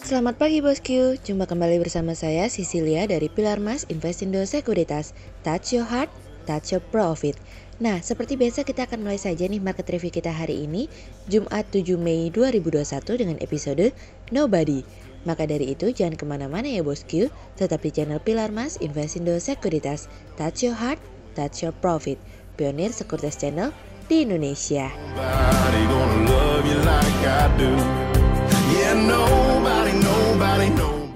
Selamat pagi bosku, jumpa kembali bersama saya Cecilia dari Pilar Mas Investindo Sekuritas. Touch your heart, touch your profit. Nah, seperti biasa kita akan mulai saja nih market review kita hari ini, Jumat 7 Mei 2021 dengan episode Nobody. Maka dari itu jangan kemana-mana ya bosku, tetap di channel Pilar Mas Investindo Sekuritas. Touch your heart, touch your profit. Pionir Sekuritas Channel di Indonesia. Nobody gonna love you like I do. Yeah, nobody knows.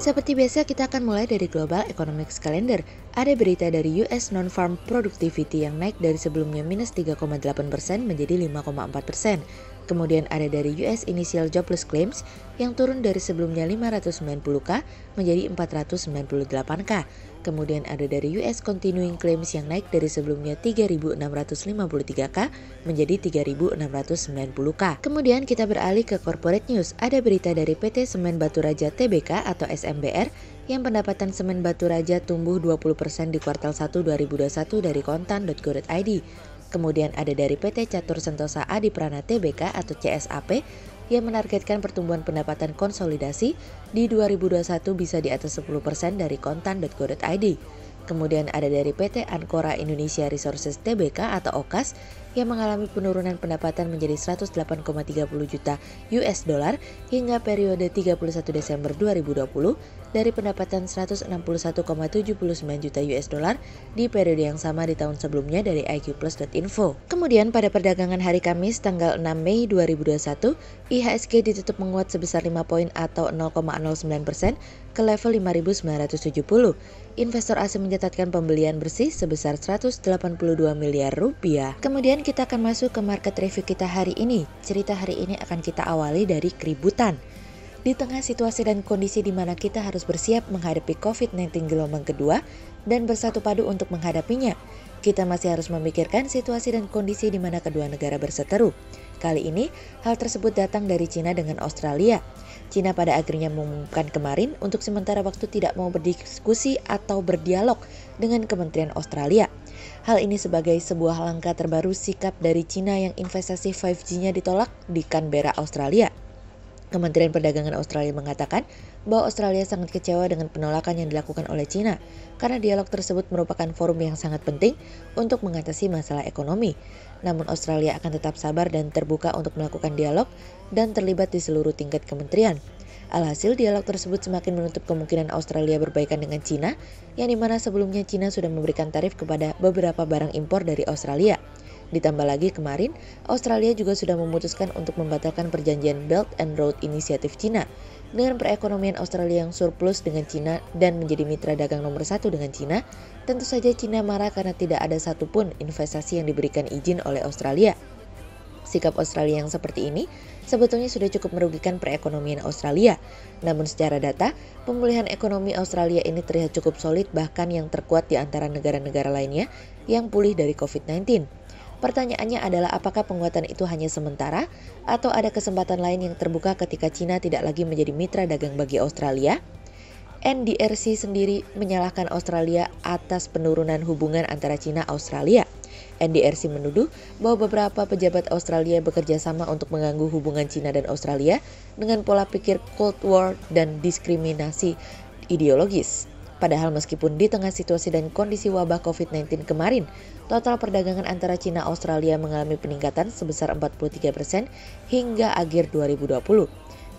Seperti biasa kita akan mulai dari Global Economics Calendar. Ada berita dari US Non-Farm Productivity yang naik dari sebelumnya minus 3,8% menjadi 5,4%. Kemudian ada dari US Initial Jobless Claims yang turun dari sebelumnya 590K menjadi 498K. Kemudian ada dari US Continuing Claims yang naik dari sebelumnya 3.653K menjadi 3.690K. Kemudian kita beralih ke Corporate News. Ada berita dari PT Semen Batu Raja Tbk atau SMBR yang pendapatan semen batu raja tumbuh 20% di kuartal 1 2021 dari kontan.go.id. Kemudian ada dari PT Catur Sentosa Adiprana Tbk atau CSAP yang menargetkan pertumbuhan pendapatan konsolidasi di 2021 bisa di atas 10% dari kontan.go.id. Kemudian ada dari PT Ancora Indonesia Resources Tbk atau OKAS yang mengalami penurunan pendapatan menjadi 108,30 juta US dollar hingga periode 31 Desember 2020 dari pendapatan 161,79 juta US dollar di periode yang sama di tahun sebelumnya dari iqplus.info. Kemudian pada perdagangan hari Kamis tanggal 6 Mei 2021, IHSG ditutup menguat sebesar 5 poin atau 0,09% ke level 5.970. Investor asing mencatatkan pembelian bersih sebesar 182 miliar rupiah. Kemudian kita akan masuk ke market review kita hari ini. Cerita hari ini akan kita awali dari keributan. Di tengah situasi dan kondisi di mana kita harus bersiap menghadapi COVID-19 gelombang kedua dan bersatu padu untuk menghadapinya, kita masih harus memikirkan situasi dan kondisi di mana kedua negara berseteru. Kali ini, hal tersebut datang dari Cina dengan Australia. Cina pada akhirnya mengumumkan kemarin untuk sementara waktu tidak mau berdiskusi atau berdialog dengan Kementerian Australia. Hal ini sebagai sebuah langkah terbaru sikap dari Cina yang investasi 5G-nya ditolak di Canberra, Australia. Kementerian Perdagangan Australia mengatakan bahwa Australia sangat kecewa dengan penolakan yang dilakukan oleh Cina karena dialog tersebut merupakan forum yang sangat penting untuk mengatasi masalah ekonomi. Namun Australia akan tetap sabar dan terbuka untuk melakukan dialog dan terlibat di seluruh tingkat kementerian. Alhasil dialog tersebut semakin menutup kemungkinan Australia berbaikan dengan Cina, yang dimana sebelumnya Cina sudah memberikan tarif kepada beberapa barang impor dari Australia. Ditambah lagi kemarin, Australia juga sudah memutuskan untuk membatalkan perjanjian Belt and Road Initiative Cina. Dengan perekonomian Australia yang surplus dengan Cina dan menjadi mitra dagang nomor 1 dengan Cina, tentu saja Cina marah karena tidak ada satupun investasi yang diberikan izin oleh Australia. Sikap Australia yang seperti ini sebetulnya sudah cukup merugikan perekonomian Australia. Namun secara data, pemulihan ekonomi Australia ini terlihat cukup solid bahkan yang terkuat di antara negara-negara lainnya yang pulih dari COVID-19. Pertanyaannya adalah apakah penguatan itu hanya sementara atau ada kesempatan lain yang terbuka ketika Cina tidak lagi menjadi mitra dagang bagi Australia? NDRC sendiri menyalahkan Australia atas penurunan hubungan antara Cina-Australia. NDRC menuduh bahwa beberapa pejabat Australia bekerja sama untuk mengganggu hubungan Cina dan Australia dengan pola pikir Cold War dan diskriminasi ideologis. Padahal meskipun di tengah situasi dan kondisi wabah COVID-19 kemarin, total perdagangan antara Cina Australia mengalami peningkatan sebesar 43% hingga akhir 2020.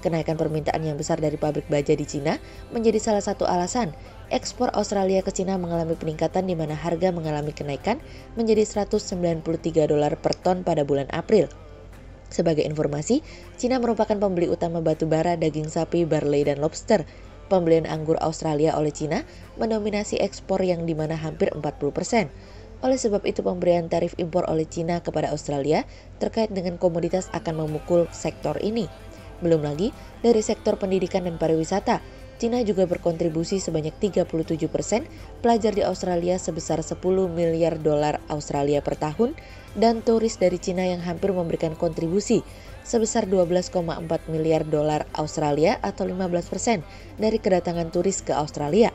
Kenaikan permintaan yang besar dari pabrik baja di Cina menjadi salah satu alasan ekspor Australia ke Cina mengalami peningkatan di mana harga mengalami kenaikan menjadi $193 per ton pada bulan April. Sebagai informasi, Cina merupakan pembeli utama batu bara, daging sapi, barley, dan lobster. Pembelian anggur Australia oleh Cina mendominasi ekspor yang dimana hampir 40%. Oleh sebab itu pemberian tarif impor oleh Cina kepada Australia terkait dengan komoditas akan memukul sektor ini. Belum lagi dari sektor pendidikan dan pariwisata, Cina juga berkontribusi sebanyak 37%, pelajar di Australia sebesar 10 miliar dolar Australia per tahun, dan turis dari Cina yang hampir memberikan kontribusi sebesar 12,4 miliar dolar Australia atau 15% dari kedatangan turis ke Australia.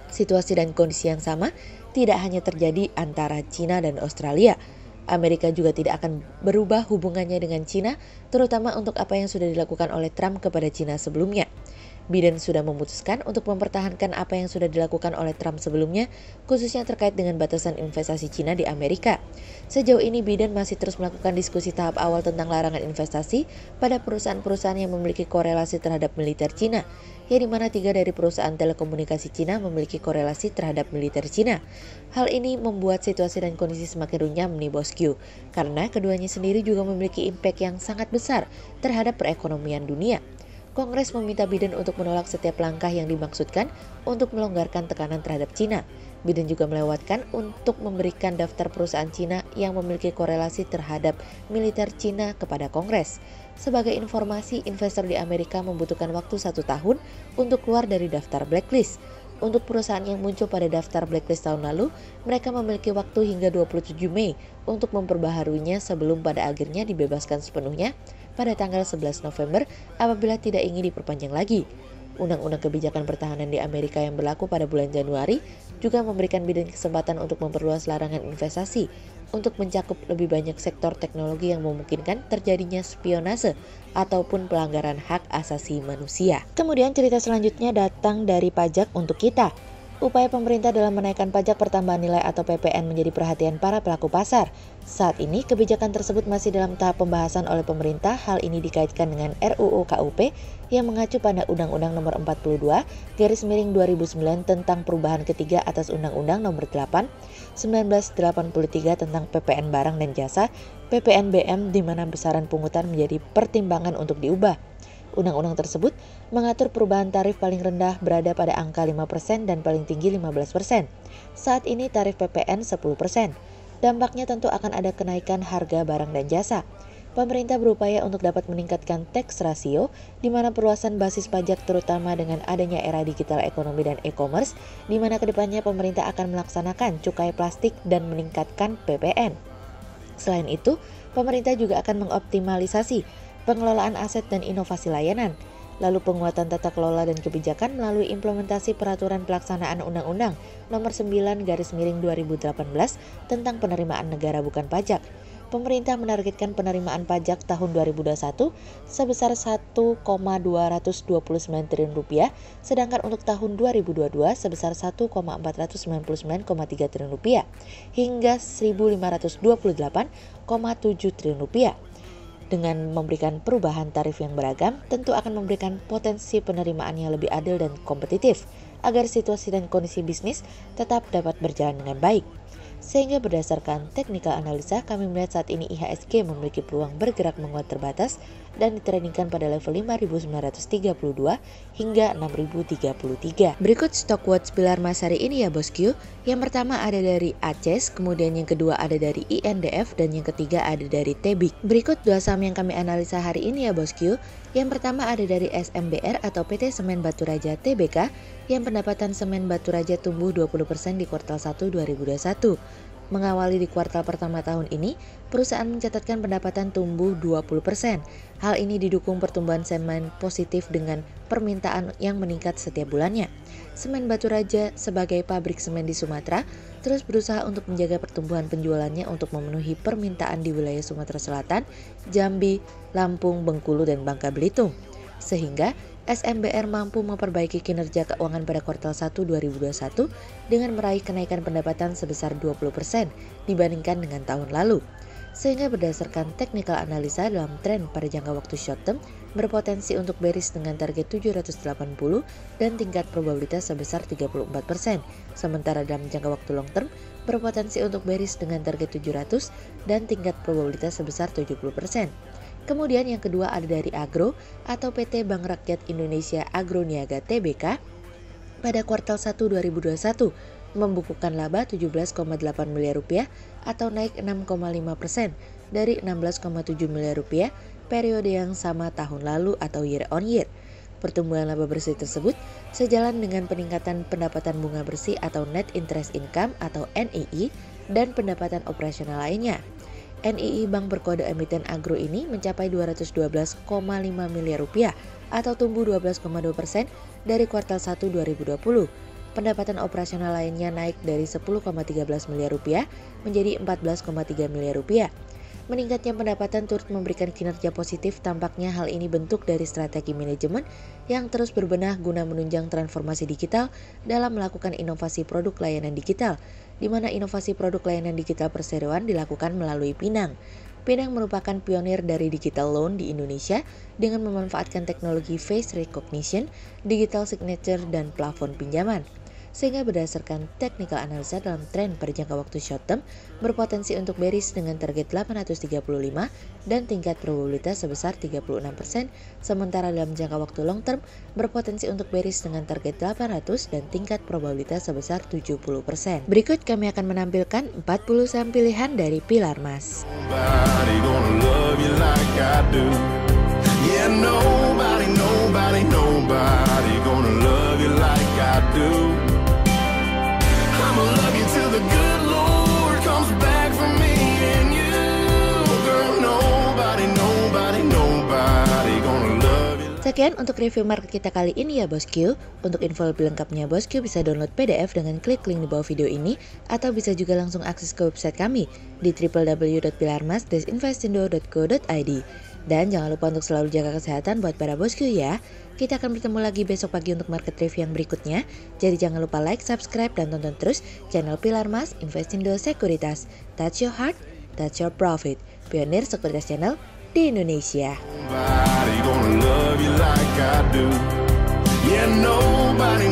Situasi dan kondisi yang sama tidak hanya terjadi antara Cina dan Australia. Amerika juga tidak akan berubah hubungannya dengan Cina, terutama untuk apa yang sudah dilakukan oleh Trump kepada Cina sebelumnya. Biden sudah memutuskan untuk mempertahankan apa yang sudah dilakukan oleh Trump sebelumnya, khususnya terkait dengan batasan investasi Cina di Amerika. Sejauh ini Biden masih terus melakukan diskusi tahap awal tentang larangan investasi pada perusahaan-perusahaan yang memiliki korelasi terhadap militer Cina, yang dimana 3 dari perusahaan telekomunikasi Cina memiliki korelasi terhadap militer Cina. Hal ini membuat situasi dan kondisi semakin runyam nih bosku, karena keduanya sendiri juga memiliki impact yang sangat besar terhadap perekonomian dunia. Kongres meminta Biden untuk menolak setiap langkah yang dimaksudkan untuk melonggarkan tekanan terhadap Cina. Biden juga melewatkan untuk memberikan daftar perusahaan Cina yang memiliki korelasi terhadap militer Cina kepada Kongres. Sebagai informasi, investor di Amerika membutuhkan waktu 1 tahun untuk keluar dari daftar blacklist. Untuk perusahaan yang muncul pada daftar blacklist tahun lalu, mereka memiliki waktu hingga 27 Mei untuk memperbaharuinya sebelum pada akhirnya dibebaskan sepenuhnya pada tanggal 11 November apabila tidak ingin diperpanjang lagi. Undang-undang kebijakan pertahanan di Amerika yang berlaku pada bulan Januari juga memberikan Biden kesempatan untuk memperluas larangan investasi untuk mencakup lebih banyak sektor teknologi yang memungkinkan terjadinya spionase ataupun pelanggaran hak asasi manusia. Kemudian cerita selanjutnya datang dari pajak untuk kita. Upaya pemerintah dalam menaikkan pajak pertambahan nilai atau PPN menjadi perhatian para pelaku pasar. Saat ini, kebijakan tersebut masih dalam tahap pembahasan oleh pemerintah. Hal ini dikaitkan dengan RUU KUP yang mengacu pada Undang-Undang Nomor 42/2009 tentang perubahan ketiga atas Undang-Undang Nomor 8 1983 tentang PPN barang dan jasa, PPNBM, di mana besaran pungutan menjadi pertimbangan untuk diubah. Undang-undang tersebut mengatur perubahan tarif paling rendah berada pada angka 5% dan paling tinggi 15%. Saat ini tarif PPN 10%. Dampaknya tentu akan ada kenaikan harga barang dan jasa. Pemerintah berupaya untuk dapat meningkatkan tax ratio, di mana perluasan basis pajak terutama dengan adanya era digital ekonomi dan e-commerce, di mana kedepannya pemerintah akan melaksanakan cukai plastik dan meningkatkan PPN. Selain itu, pemerintah juga akan mengoptimalisasi pengelolaan aset dan inovasi layanan, lalu penguatan tata kelola dan kebijakan melalui implementasi peraturan pelaksanaan Undang-Undang Nomor 9/2018 tentang penerimaan negara bukan pajak. Pemerintah menargetkan penerimaan pajak tahun 2021 sebesar Rp1,229 triliun, sedangkan untuk tahun 2022 sebesar Rp1,499,3 triliun hingga Rp1.528,7 triliun. Dengan memberikan perubahan tarif yang beragam, tentu akan memberikan potensi penerimaan yang lebih adil dan kompetitif, agar situasi dan kondisi bisnis tetap dapat berjalan dengan baik. Sehingga berdasarkan technical analisa, kami melihat saat ini IHSG memiliki peluang bergerak menguat terbatas dan ditradingkan pada level 5.932 hingga 6.033. Berikut stock watch pilar Mas hari ini ya bosku. Yang pertama ada dari ACES, kemudian yang kedua ada dari INDF, dan yang ketiga ada dari TEBIK. Berikut 2 saham yang kami analisa hari ini ya bosku. Yang pertama ada dari SMBR atau PT Semen Batu Raja Tbk, yang pendapatan semen batu raja tumbuh 20% di kuartal 1 2021. Mengawali di kuartal pertama tahun ini, perusahaan mencatatkan pendapatan tumbuh 20%. Hal ini didukung pertumbuhan semen positif dengan permintaan yang meningkat setiap bulannya. Semen Batu Raja sebagai pabrik semen di Sumatera terus berusaha untuk menjaga pertumbuhan penjualannya untuk memenuhi permintaan di wilayah Sumatera Selatan, Jambi, Lampung, Bengkulu, dan Bangka Belitung. Sehingga SMBR mampu memperbaiki kinerja keuangan pada kuartal 1 2021 dengan meraih kenaikan pendapatan sebesar 20% dibandingkan dengan tahun lalu. Sehingga berdasarkan technical analisa dalam tren pada jangka waktu short term berpotensi untuk bearish dengan target 780 dan tingkat probabilitas sebesar 34%. Sementara dalam jangka waktu long term berpotensi untuk bearish dengan target 700 dan tingkat probabilitas sebesar 70%. Kemudian yang kedua ada dari Agro atau PT Bank Rakyat Indonesia Agroniaga Tbk pada kuartal 1 2021 membukukan laba Rp17,8 miliar atau naik 6,5% dari Rp16,7 miliar periode yang sama tahun lalu atau year on year. Pertumbuhan laba bersih tersebut sejalan dengan peningkatan pendapatan bunga bersih atau net interest income atau NII dan pendapatan operasional lainnya. NII bank berkode emiten agro ini mencapai Rp212,5 miliar atau tumbuh 12,2% dari kuartal 1 2020. Pendapatan operasional lainnya naik dari Rp10,13 miliar menjadi Rp14,3 miliar. Meningkatnya pendapatan turut memberikan kinerja positif. Tampaknya hal ini bentuk dari strategi manajemen yang terus berbenah guna menunjang transformasi digital dalam melakukan inovasi produk layanan digital, di mana inovasi produk layanan digital perseroan dilakukan melalui Pinang. Pinang merupakan pionir dari digital loan di Indonesia dengan memanfaatkan teknologi face recognition, digital signature, dan plafon pinjaman. Sehingga berdasarkan technical analisa dalam tren pada jangka waktu short term berpotensi untuk bearish dengan target 835 dan tingkat probabilitas sebesar 36%, sementara dalam jangka waktu long term berpotensi untuk bearish dengan target 800 dan tingkat probabilitas sebesar 70%. Berikut kami akan menampilkan 40 saham pilihan dari Pilar Mas. Nobody gonna love you like I do. Yeah, nobody gonna love you like I do. I'ma love you till the good Lord comes back for me and you. Girl, nobody gonna love you. Sekian untuk review market kita kali ini ya bosku. Untuk info lebih lengkapnya bosku bisa download PDF dengan klik link di bawah video ini, atau bisa juga langsung akses ke website kami di www.pilarmas-investindo.co.id. Dan jangan lupa untuk selalu jaga kesehatan buat para bosku ya. Kita akan bertemu lagi besok pagi untuk market review yang berikutnya. Jadi jangan lupa like, subscribe, dan tonton terus channel Pilar Mas Investindo Sekuritas. Touch your heart, touch your profit. Pionir sekuritas channel di Indonesia. Nobody gonna love you like I do. Yeah, nobody